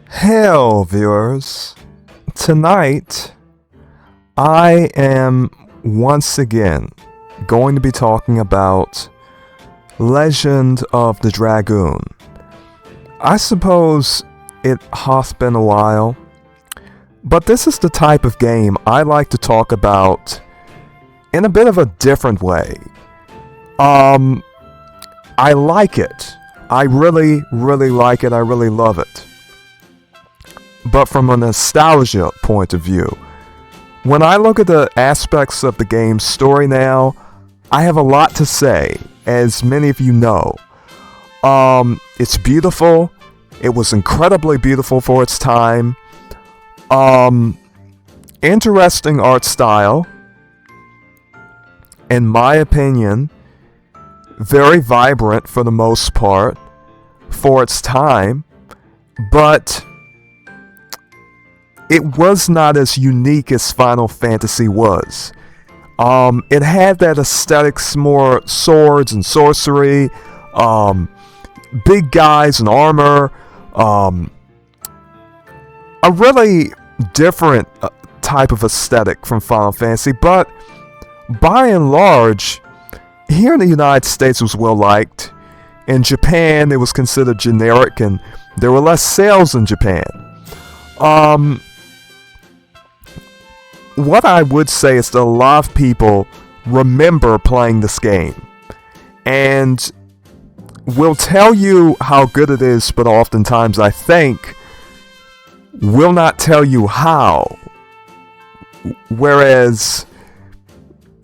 Hello, viewers. Tonight, I am once again going to be talking about Legend of the Dragoon. I suppose it hath been a while, but this is the type of game I like to talk about in a bit of a different way. I like it. I really like it. I really love it. But from a nostalgia point of view, when I look at the aspects of the game's story now, I have a lot to say, as many of you know. It's beautiful. It was incredibly beautiful for its time. Interesting art style. In my opinion, very vibrant for the most part for its time, but it was not as unique as Final Fantasy was. It had that aesthetics, more swords and sorcery, big guys and armor, a really different type of aesthetic from Final Fantasy, but by and large, here in the United States it was well liked. In Japan it was considered generic and there were less sales in Japan. What I would say is that a lot of people remember playing this game and will tell you how good it is, but oftentimes I think will not tell you how. Whereas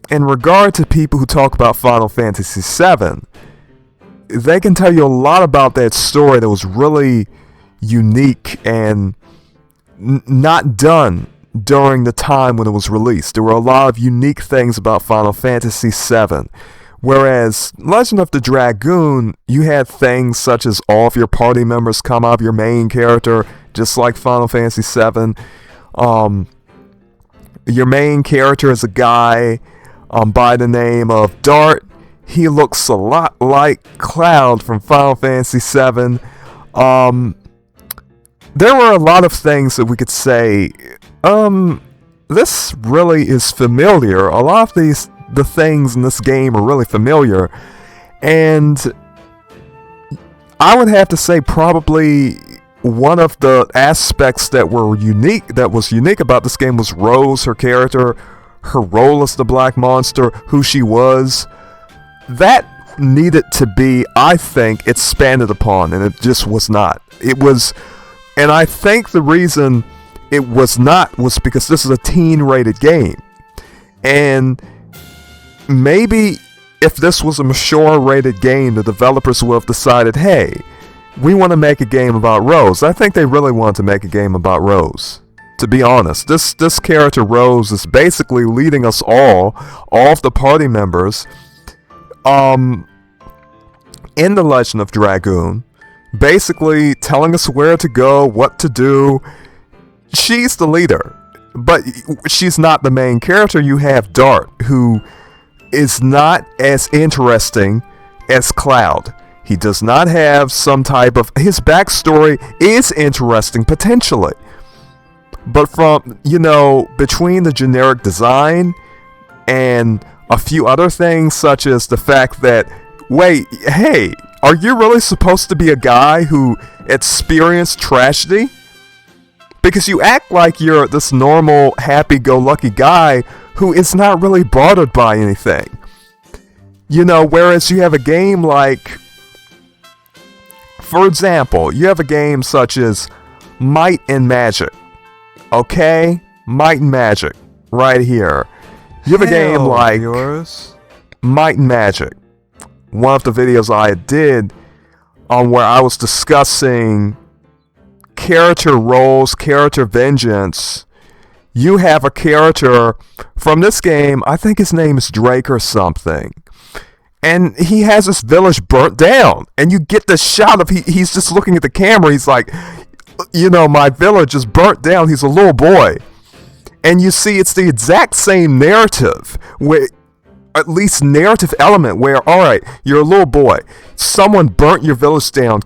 in regard to people who talk about Final Fantasy VII, they can tell you a lot about that story that was really unique and not done during the time when it was released. There were a lot of unique things about Final Fantasy VII. Whereas Legend of the Dragoon, you had things such as all of your party members come out of your main character, just like Final Fantasy VII. Your main character is a guy by the name of Dart. He looks a lot like Cloud from Final Fantasy VII. There were a lot of things that we could say, this really is familiar. A lot of the things in this game are really familiar. And I would have to say probably one of the aspects that was unique about this game was Rose, her character, her role as the Black Monster, who she was. That needed to be, I think, expanded upon, and it just was not. It was, and I think the reason it was not was because this is a teen-rated game. And maybe if this was a mature-rated game, the developers would have decided, hey, we want to make a game about Rose. I think they really wanted to make a game about Rose. To be honest, this character Rose is basically leading us all of the party members, in the Legend of Dragoon, basically telling us where to go, what to do. She's the leader, but she's not the main character. You have Dart, who is not as interesting as Cloud. He does not have some type of... His backstory is interesting, potentially. But from, between the generic design and a few other things, such as the fact that, wait, hey, are you really supposed to be a guy who experienced tragedy? Because you act like you're this normal, happy-go-lucky guy who is not really bothered by anything. Whereas you have a game like... For example, you have a game such as Might and Magic. Okay? Might and Magic. Right here. You have a game like Might and Magic. One of the videos I did on where I was discussing character roles, character vengeance. You have a character from this game, I think his name is Drake or something. And he has this village burnt down. And you get the shot of he's just looking at the camera. He's like, my village is burnt down. He's a little boy. And you see it's the exact same narrative, where at least narrative element where, alright, you're a little boy. Someone burnt your village down,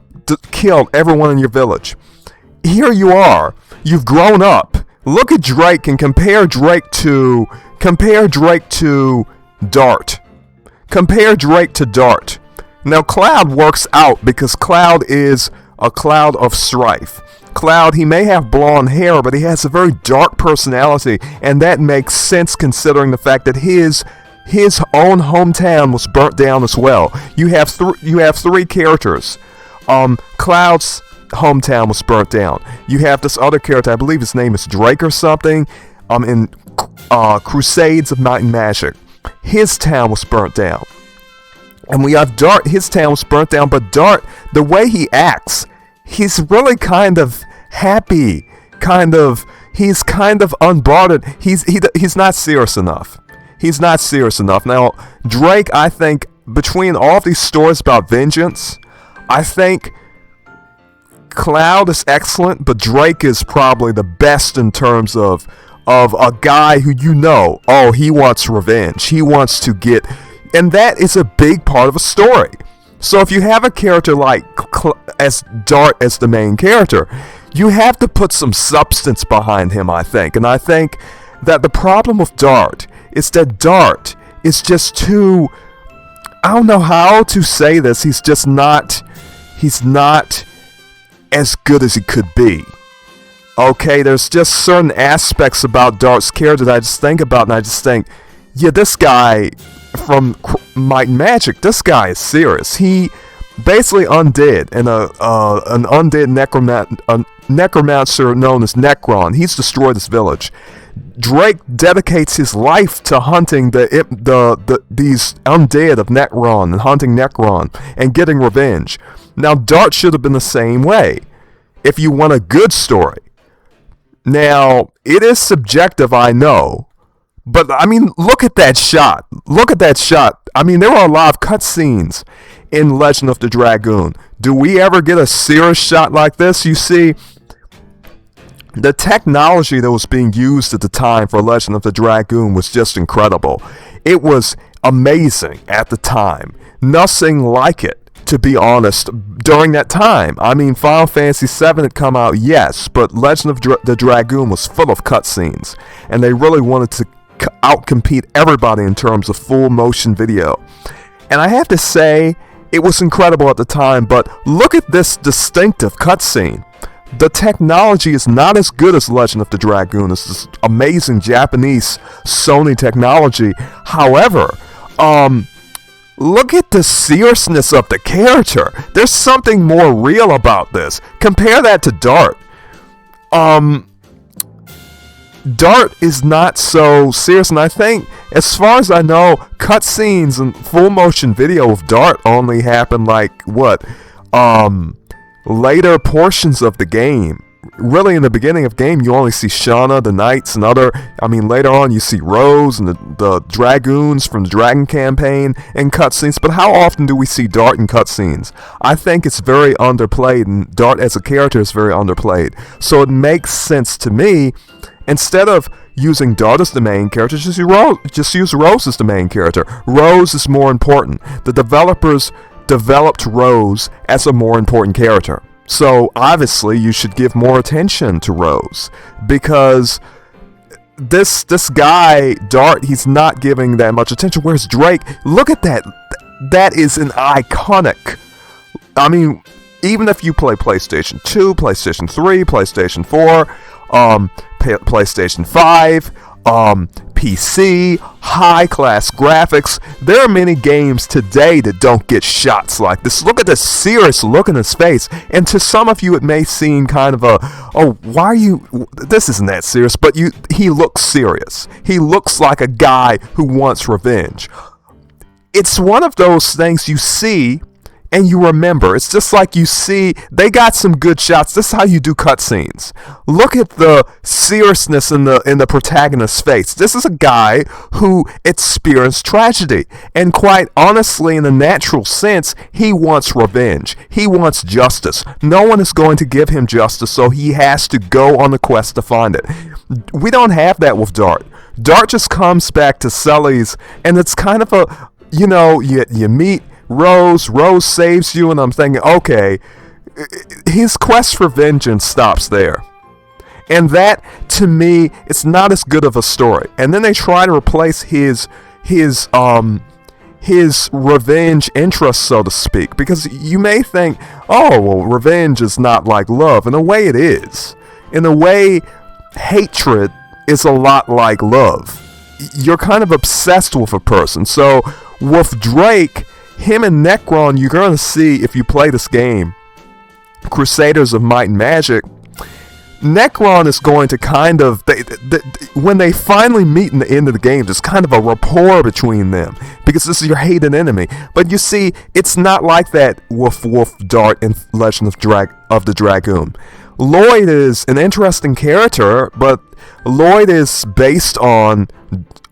killed everyone in your village. here you are. You've grown up. Look at Drake and compare Drake to Dart. Compare Drake to Dart. Now Cloud works out because Cloud is a cloud of strife. Cloud, he may have blonde hair, but he has a very dark personality, and that makes sense considering the fact that his own hometown was burnt down as well. You have three characters. Cloud's hometown was burnt down. You have this other character, I believe his name is Drake or something, in Crusades of Might and Magic. His town was burnt down. And we have Dart, his town was burnt down, but Dart, the way he acts, he's really kind of happy, he's kind of unbothered. He's not serious enough. He's not serious enough. Now, Drake, I think, between all of these stories about vengeance, I think Cloud is excellent, but Drake is probably the best in terms of a guy who oh, he wants revenge. He wants to get, and that is a big part of a story. So if you have a character like as Dart as the main character, you have to put some substance behind him, I think. And I think that the problem with Dart is that Dart is just too, I don't know how to say this, he's not as good as he could be. Okay, there's just certain aspects about Dart's character that I just think about, and I just think, yeah, this guy from Might and Magic, this guy is serious. He basically undead, and an undead necromancer known as Necron. He's destroyed this village. Drake dedicates his life to hunting these undead of Necron and hunting Necron and getting revenge. Now, Dart should have been the same way if you want a good story. Now, it is subjective, I know, but I mean, look at that shot. Look at that shot. I mean, there were a lot of cutscenes in Legend of the Dragoon. Do we ever get a serious shot like this? You see, the technology that was being used at the time for Legend of the Dragoon was just incredible. It was amazing at the time. Nothing like it, to be honest, during that time. I mean, Final Fantasy VII had come out, yes, but Legend of the Dragoon was full of cutscenes, and they really wanted to outcompete everybody in terms of full motion video. And I have to say, it was incredible at the time, but look at this distinctive cutscene. The technology is not as good as Legend of the Dragoon. It's this amazing Japanese Sony technology. However, look at the seriousness of the character. There's something more real about this. Compare that to Dart. Dart is not so serious, and I think, as far as I know, cutscenes and full motion video of Dart only happen later portions of the game. Really, in the beginning of the game, you only see Shauna, the Knights, and later on you see Rose and the Dragoons from the Dragon campaign in cutscenes, but how often do we see Dart in cutscenes? I think it's very underplayed, and Dart as a character is very underplayed. So it makes sense to me, instead of using Dart as the main character, just use Rose as the main character. Rose is more important. The developers developed Rose as a more important character. So obviously you should give more attention to Rose, because this guy, Dart, he's not giving that much attention. Whereas Drake, look at that. That is an iconic. I mean, even if you play PlayStation 2, PlayStation 3, PlayStation 4, PlayStation 5, PC, high-class graphics, there are many games today that don't get shots like this. Look at the serious look in his face, and to some of you it may seem kind of this isn't that serious, but he looks serious. He looks like a guy who wants revenge. It's one of those things you see and you remember. It's just like you see, they got some good shots. This is how you do cutscenes. Look at the seriousness in the protagonist's face. This is a guy who experienced tragedy, and quite honestly, in a natural sense, he wants revenge. He wants justice. No one is going to give him justice, so he has to go on the quest to find it. We don't have that with Dart. Dart just comes back to Sully's, and it's kind of you meet Rose saves you, and I'm thinking, okay, his quest for vengeance stops there. And that, to me, it's not as good of a story. And then they try to replace his revenge interest, so to speak, because you may think, oh, well, revenge is not like love. In a way, it is. In a way, hatred is a lot like love. You're kind of obsessed with a person. So with Drake, him and Necron, you're going to see, if you play this game, Crusaders of Might and Magic, Necron is going to kind of, when they finally meet in the end of the game, there's kind of a rapport between them, because this is your hated enemy. But you see, it's not like that with Dart in Legend of the Dragoon. Lloyd is an interesting character, but Lloyd is based on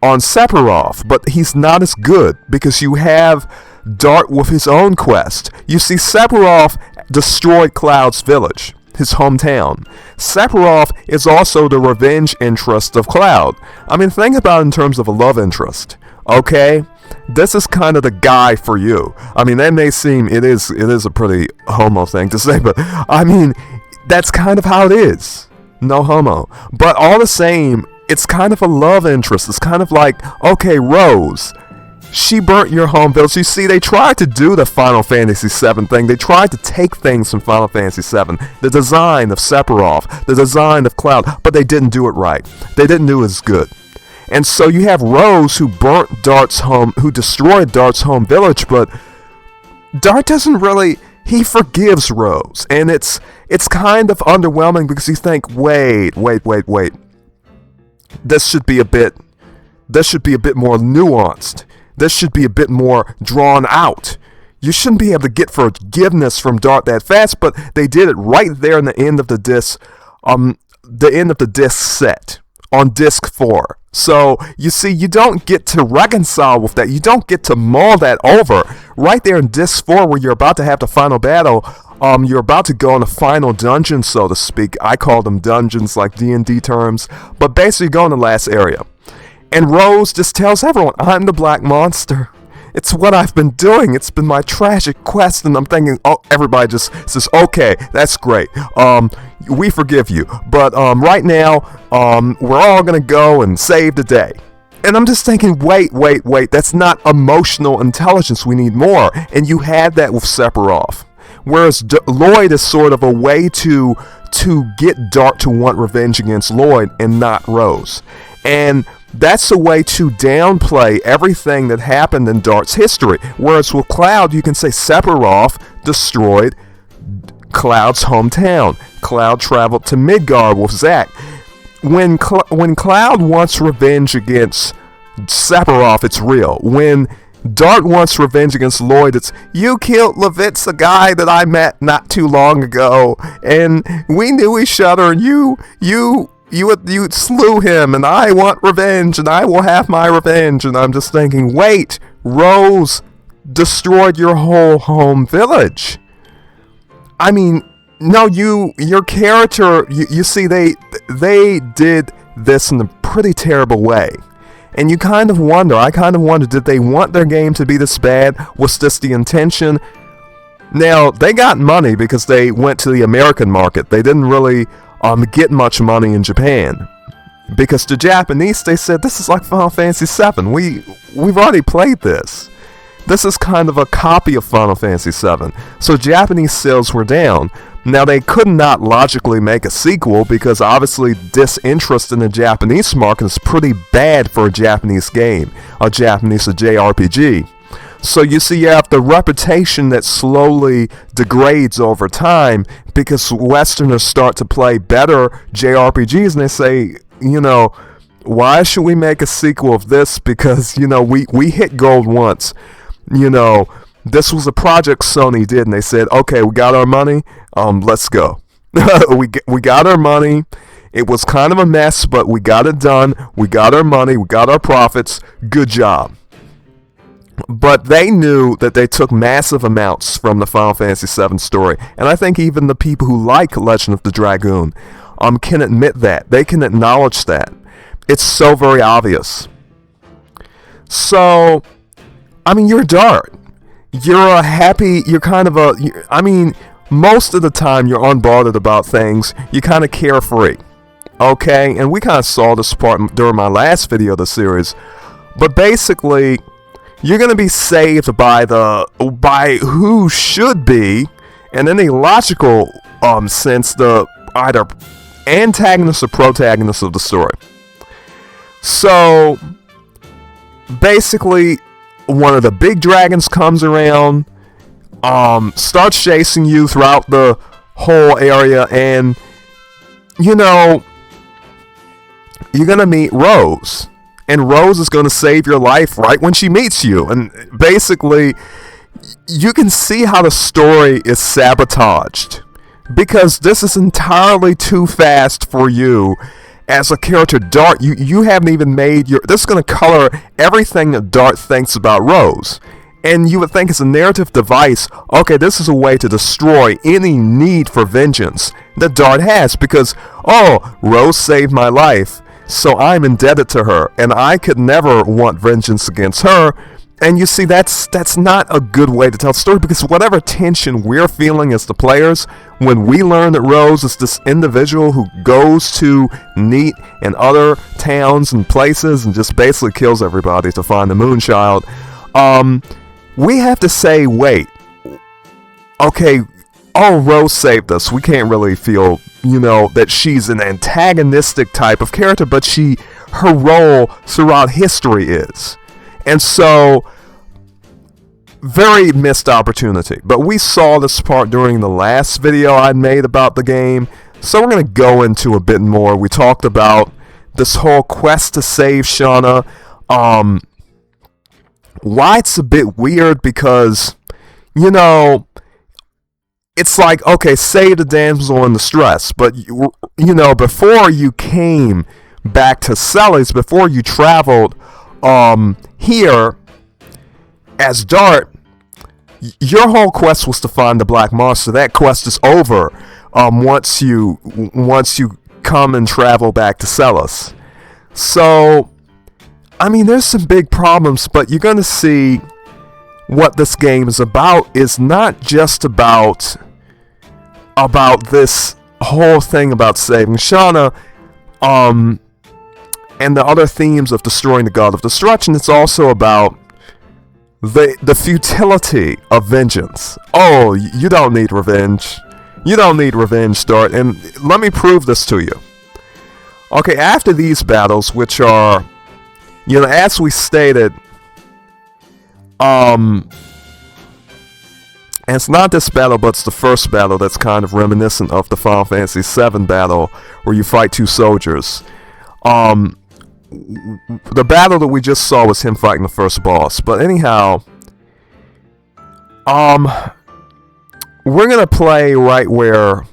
Sephiroth, but he's not as good, because you have Dart with his own quest. You see, Sephiroth destroyed Cloud's village, his hometown. Sephiroth is also the revenge interest of Cloud. I mean, think about it in terms of a love interest, okay? This is kind of the guy for you. I mean, that may seem, it is a pretty homo thing to say, but I mean, that's kind of how it is. No homo. But all the same, it's kind of a love interest. It's kind of like, okay, Rose, she burnt your home village. You see, they tried to do the Final Fantasy VII thing. They tried to take things from Final Fantasy VII. The design of Sephiroth, the design of Cloud, but they didn't do it right. They didn't do it as good. And so you have Rose, who burnt Dart's home, who destroyed Dart's home village, but Dart doesn't really, he forgives Rose. And it's kind of underwhelming, because you think, wait. This should be a bit more nuanced. This should be a bit more drawn out. You shouldn't be able to get forgiveness from Dart that fast, but they did it right there in the end of the disc set on disc 4. So you see, you don't get to reconcile with that. You don't get to mull that over right there in disc 4, where you're about to have the final battle. You're about to go on a final dungeon, so to speak. I call them dungeons, like D&D terms, but basically go in the last area. And Rose just tells everyone, I'm the Black Monster. It's what I've been doing. It's been my tragic quest. And I'm thinking, oh, everybody just says, okay, that's great. We forgive you. But right now, we're all going to go and save the day. And I'm just thinking, wait. That's not emotional intelligence. We need more. And you had that with Sephiroth. Whereas Lloyd is sort of a way to get Dart to want revenge against Lloyd and not Rose. And that's a way to downplay everything that happened in Dart's history. Whereas with Cloud, you can say Sephiroth destroyed Cloud's hometown. Cloud traveled to Midgard with Zack. When Cloud wants revenge against Sephiroth, it's real. When Dart wants revenge against Lloyd, it's, you killed Levitz, a guy that I met not too long ago, and we knew each other, and you slew him, and I want revenge, and I will have my revenge. And I'm just thinking, wait, Rose destroyed your whole home village. I mean, no, your character, you see, they did this in a pretty terrible way. And you kind of wonder, I kind of wonder, did they want their game to be this bad? Was this the intention? Now, they got money because they went to the American market. They didn't really get much money in Japan, because the Japanese, they said, this is like Final Fantasy VII. We've already played this. This is kind of a copy of Final Fantasy VII. So Japanese sales were down. Now, they could not logically make a sequel, because obviously disinterest in the Japanese market is pretty bad for a Japanese game, a JRPG. So you see, you have the reputation that slowly degrades over time, because Westerners start to play better JRPGs, and they say, why should we make a sequel of this? Because, we hit gold once. This was a project Sony did, and they said, okay, we got our money, let's go. we got our money. It was kind of a mess, but we got it done. We got our money. We got our profits. Good job. But they knew that they took massive amounts from the Final Fantasy VII story. And I think even the people who like Legend of the Dragoon can admit that. They can acknowledge that. It's so very obvious. So, I mean, you're Dart. You're kind of most of the time you're unbothered about things. You're kind of carefree. Okay, and we kind of saw this part during my last video of the series. But basically, you're gonna be saved by who should be, and in a logical sense, the either antagonist or protagonist of the story. So basically, one of the big dragons comes around, starts chasing you throughout the whole area, and you know, you're gonna meet Rose, and Rose is gonna save your life right when she meets you. And basically, you can see how the story is sabotaged, because this is entirely too fast for you as a character. Dart, you haven't even made your... This is going to color everything that Dart thinks about Rose. And you would think it's a narrative device. Okay, this is a way to destroy any need for vengeance that Dart has, because, oh, Rose saved my life, so I'm indebted to her, and I could never want vengeance against her. And you see, that's not a good way to tell the story, because whatever tension we're feeling as the players when we learn that Rose is this individual who goes to Neat and other towns and places and just basically kills everybody to find the Moonchild, we have to say, wait, okay, oh, Rose saved us. We can't really feel, you know, that she's an antagonistic type of character, but her role throughout history is. And so, very missed opportunity. But we saw this part during the last video I made about the game, so we're going to go into a bit more. We talked about this whole quest to save Shauna. Why it's a bit weird, because, you know, it's like, okay, save the damsel in distress, but, you know, before you came back to Celes, before you traveled here as Dart, your whole quest was to find the Black Monster. That quest is over once you come and travel back to Celes. So, I mean, there's some big problems, but you're gonna see what this game is about. Is not just about this whole thing about saving Shauna, and the other themes of destroying the God of Destruction. It's also about the futility of vengeance. Oh, you don't need revenge. You don't need revenge, Dart. And let me prove this to you. Okay, after these battles, which are, you know, as we stated, and it's not this battle, but it's the first battle that's kind of reminiscent of the Final Fantasy VII battle, where you fight two soldiers. The battle that we just saw was him fighting the first boss. But anyhow, we're gonna play right where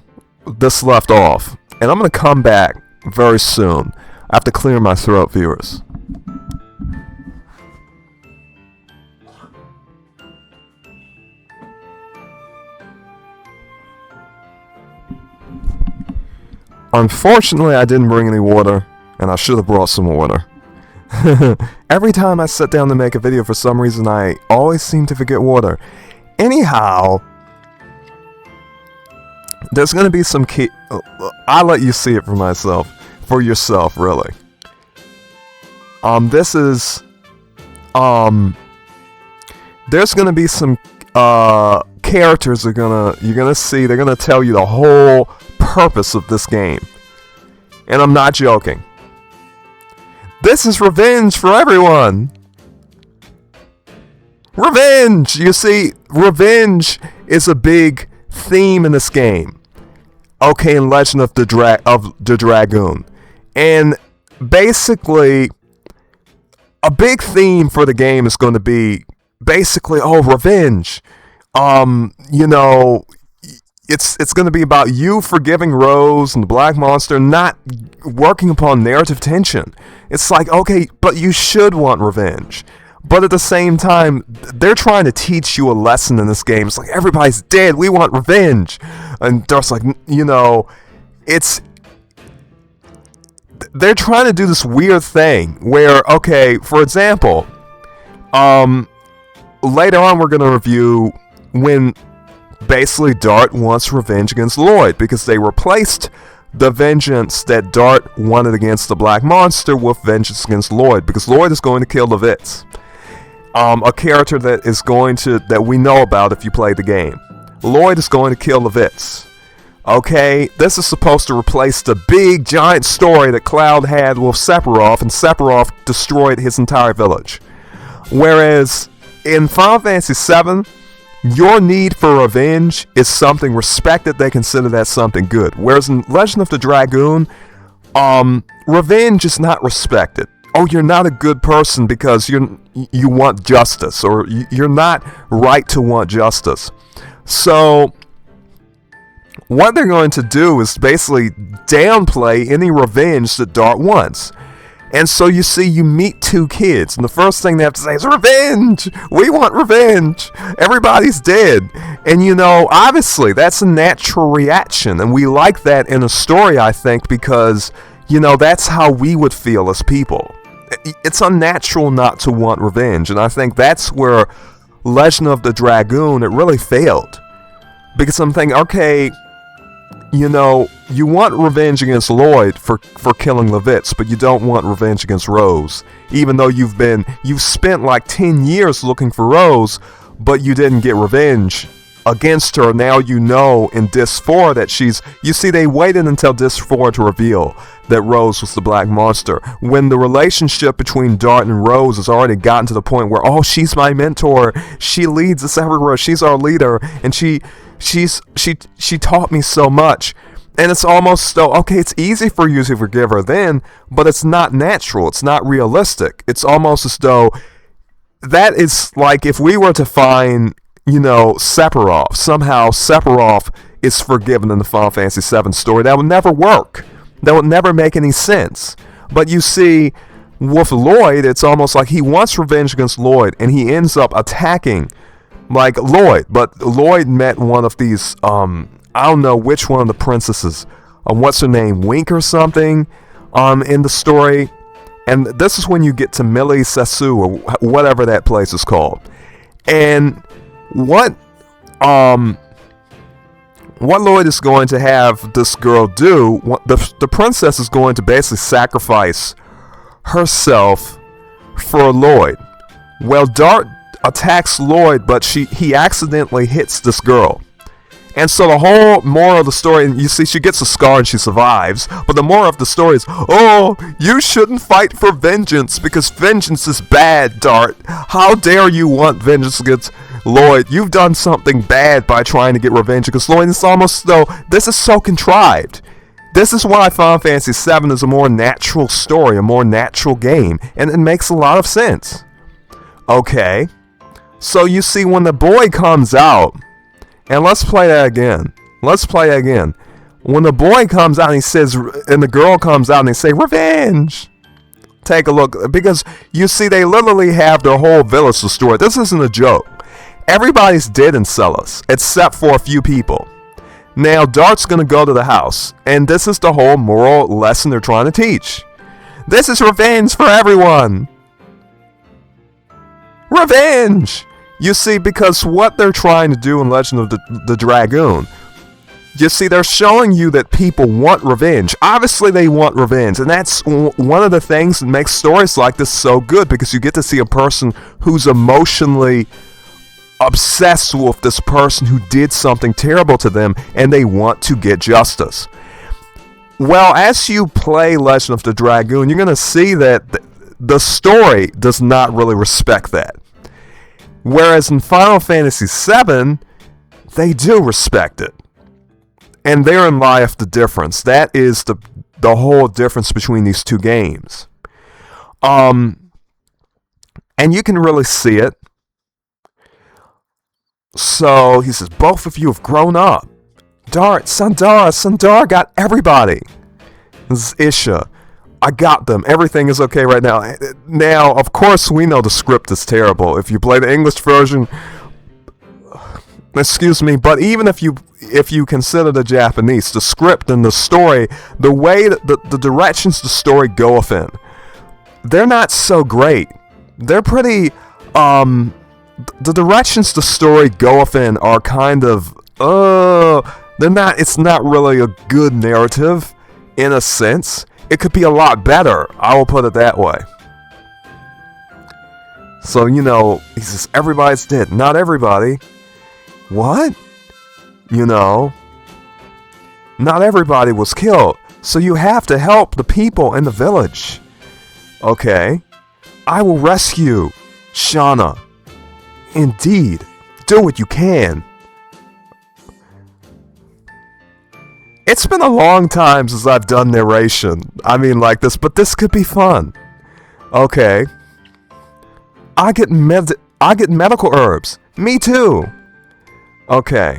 this left off, and I'm gonna come back very soon. I have to clear my throat, viewers. Unfortunately, I didn't bring any water, and I should have brought some water. Every time I sit down to make a video, for some reason, I always seem to forget water. Anyhow, there's going to be some key... I'll let you see it for yourself, really. This is... there's going to be some characters you're gonna see. They're going to tell you the whole purpose of this game. And I'm not joking. This is revenge for everyone. Revenge! You see, revenge is a big theme in this game. Okay, in Legend of Dragoon. And basically, a big theme for the game is going to be basically, oh, revenge. You know, it's going to be about you forgiving Rose and the Black Monster, not working upon narrative tension. It's like, okay, but you should want revenge. But at the same time, they're trying to teach you a lesson in this game. It's like, everybody's dead, we want revenge. And Darth's like, you know, they're trying to do this weird thing where, okay, for example, later on we're going to review when basically Dart wants revenge against Lloyd because they replaced the vengeance that Dart wanted against the Black Monster with vengeance against Lloyd, because Lloyd is going to kill Levitz, a character that we know about if you play the game. Lloyd is going to kill Levitz. Okay, this is supposed to replace the big giant story that Cloud had with Sephiroth, and Sephiroth destroyed his entire village. Whereas in Final Fantasy VII, your need for revenge is something respected. They consider that something good. Whereas in Legend of the Dragoon, revenge is not respected. Oh, you're not a good person because you want justice, or you're not right to want justice. So what they're going to do is basically downplay any revenge that Dart wants. And so you see, you meet two kids, and the first thing they have to say is, revenge! We want revenge! Everybody's dead. And you know, obviously, that's a natural reaction, and we like that in a story, I think, because, you know, that's how we would feel as people. It's unnatural not to want revenge, and I think that's where Legend of the Dragoon, it really failed. Because I'm thinking, okay, you know, you want revenge against Lloyd for killing Levitz, but you don't want revenge against Rose. Even though you've spent like 10 years looking for Rose, but you didn't get revenge against her. Now you know in Disc 4 that you see, they waited until Disc 4 to reveal that Rose was the Black Monster. When the relationship between Dart and Rose has already gotten to the point where, oh, she's my mentor, she leads us everywhere, she's our leader, and she taught me so much. And it's almost so, okay, it's easy for you to forgive her then, but it's not natural, it's not realistic. It's almost as though that is like if we were to find, you know, Sephiroth. Somehow Sephiroth is forgiven in the Final Fantasy VII story. That would never work. That would never make any sense. But you see, with Lloyd, it's almost like he wants revenge against Lloyd, and he ends up attacking like Lloyd. But Lloyd met one of these, I don't know which one of the princesses. What's her name? Wink or something, in the story. And this is when you get to Millie Sassu, or whatever that place is called. And what Lloyd is going to have this girl do, the princess is going to basically sacrifice herself for Lloyd. Well, Dart attacks Lloyd, but he accidentally hits this girl. And so the whole moral of the story, you see, she gets a scar and she survives, but the moral of the story is, oh, you shouldn't fight for vengeance because vengeance is bad, Dart. How dare you want vengeance against Lloyd? You've done something bad by trying to get revenge against Lloyd. It's almost though this is so contrived. This is why Final Fantasy VII is a more natural story, a more natural game, and it makes a lot of sense. Okay, so you see, when the boy comes out, and let's play that again. Let's play that again. When the boy comes out and he says, and the girl comes out and they say, revenge. Take a look, because you see, they literally have their whole village destroyed. This isn't a joke. Everybody's dead in Celis, except for a few people. Now, Dart's gonna go to the house, and this is the whole moral lesson they're trying to teach. This is revenge for everyone. Revenge! You see, because what they're trying to do in Legend of the Dragoon, you see, they're showing you that people want revenge. Obviously, they want revenge, and that's one of the things that makes stories like this so good, because you get to see a person who's emotionally obsessed with this person who did something terrible to them, and they want to get justice. Well, as you play Legend of the Dragoon, you're going to see that the story does not really respect that. Whereas in Final Fantasy VII, they do respect it. And therein lieth the difference. That is the whole difference between these two games. And you can really see it. So he says, both of you have grown up. Dart, Sundar got everybody. This is Isha. I got them. Everything is okay right now. Now, of course, we know the script is terrible. If you play the English version, excuse me, but even if you consider the Japanese, the script and the story, the way that the directions the story goeth in, they're not so great. They're pretty, the directions the story goeth in are kind of it's not really a good narrative, in a sense. It could be a lot better, I will put it that way. So, he says, everybody's dead. Not everybody. What? Not everybody was killed. So you have to help the people in the village. Okay. I will rescue Shauna. Indeed. Do what you can. It's been a long time since I've done narration. Like this, but this could be fun. Okay. I get medical herbs. Me too. Okay.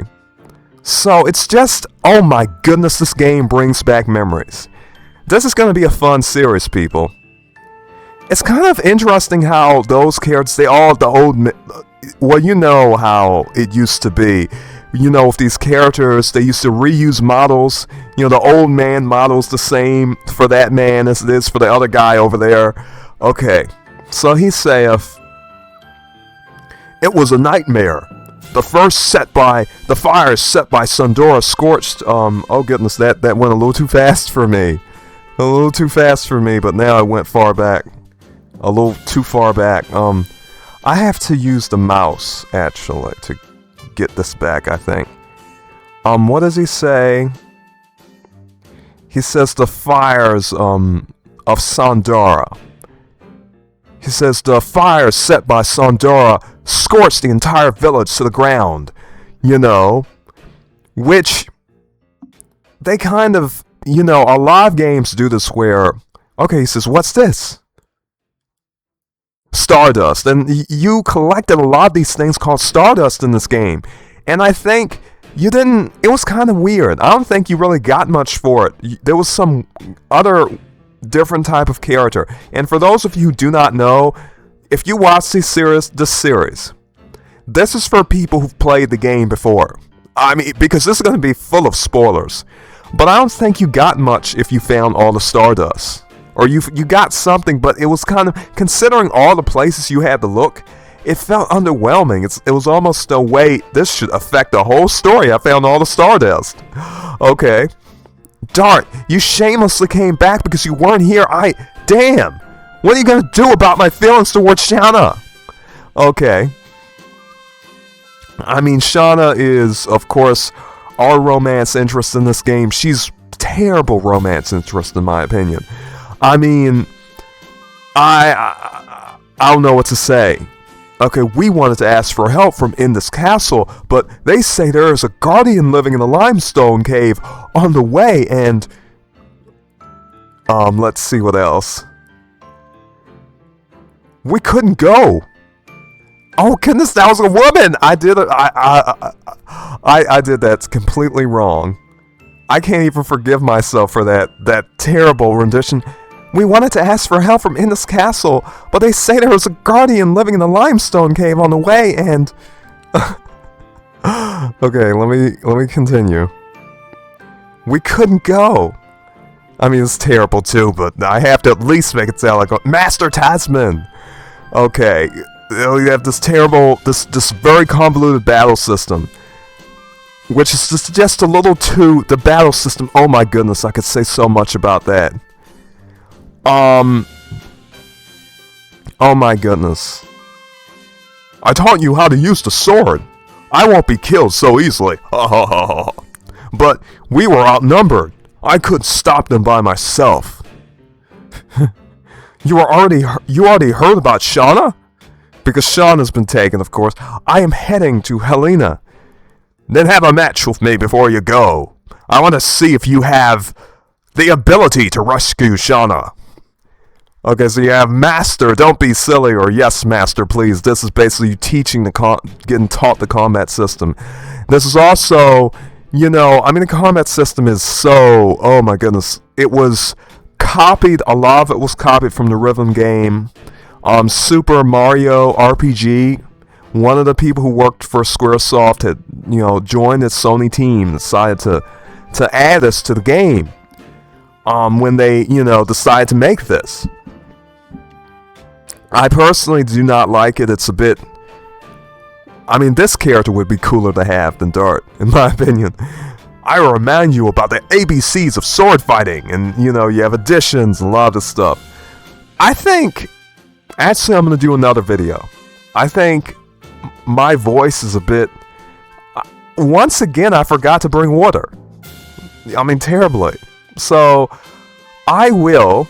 So it's just, oh my goodness, this game brings back memories. This is going to be a fun series, people. It's kind of interesting how those characters, well, you know how it used to be. With these characters, they used to reuse models. The old man model's the same for that man as it is for the other guy over there. Okay, so he saith, it was a nightmare. The fire set by Sundora scorched. Oh goodness, that went a little too fast for me. But now I went far back. A little too far back. I have to use the mouse, actually, to get this back, I think. What does he say? He says the fires, of Sundora. He says the fire set by Sundora scorched the entire village to the ground. Which they kind of, a lot of games do this where, okay, he says, what's this? Stardust. And you collected a lot of these things called Stardust in this game. And I think it was kind of weird. I don't think you really got much for it. There was some other different type of character. And for those of you who do not know, if you watch this series, this is for people who've played the game before. Because this is going to be full of spoilers. But I don't think you got much if you found all the Stardust. Or you got something, but it was kind of, considering all the places you had to look, it felt underwhelming. It was almost a wait, this should affect the whole story. I found all the Stardust. Okay. Dart, you shamelessly came back because you weren't here. Damn! What are you gonna do about my feelings towards Shauna? Okay. Shauna is, of course, our romance interest in this game. She's terrible romance interest, in my opinion. I don't know what to say. Okay, we wanted to ask for help from in this castle, but they say there is a guardian living in a limestone cave on the way, and let's see what else. We couldn't go. Oh goodness, that was a woman. I did it. I did that completely wrong. I can't even forgive myself for that terrible rendition. We wanted to ask for help from in this castle, but they say there was a guardian living in a limestone cave on the way, and okay, let me continue. We couldn't go. It's terrible too, but I have to at least make it sound like a Master Tasman. Okay, you have this terrible, this very convoluted battle system, which is just a little too, the battle system, oh my goodness, I could say so much about that. Oh my goodness. I taught you how to use the sword. I won't be killed so easily. But we were outnumbered. I couldn't stop them by myself. You already heard about Shauna? Because Shauna's been taken, of course. I am heading to Helena. Then have a match with me before you go. I want to see if you have the ability to rescue Shauna. Okay, so you have Master, don't be silly, or yes, Master, please. This is basically you teaching getting taught the combat system. This is also, the combat system is so, oh my goodness. It was copied, a lot of it was copied from the rhythm game. Super Mario RPG, one of the people who worked for Squaresoft had, joined the Sony team, decided to add this to the game. When they, decided to make this. I personally do not like it. It's a bit, I mean, this character would be cooler to have than Dart, in my opinion. I will remind you about the ABCs of sword fighting, and you know, you have additions and a lot of this stuff. I think, actually, I'm going to do another video. I think my voice is a bit, once again, I forgot to bring water. I mean, terribly. So, I will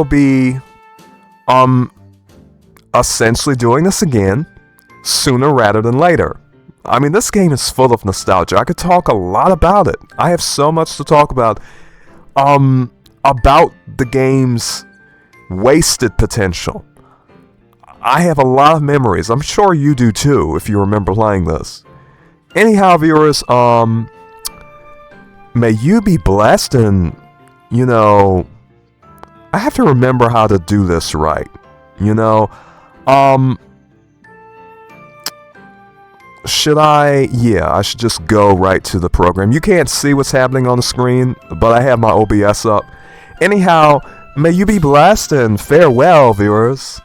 be, essentially doing this again sooner rather than later. I mean, this game is full of nostalgia. I could talk a lot about it. I have so much to talk about the game's wasted potential. I have a lot of memories. I'm sure you do too, if you remember playing this. Anyhow, viewers, may you be blessed, and, you know, I have to remember how to do this right, you know. Should I? Yeah, I should just go right to the program. You can't see what's happening on the screen, but I have my OBS up. Anyhow, may you be blessed, and farewell, viewers.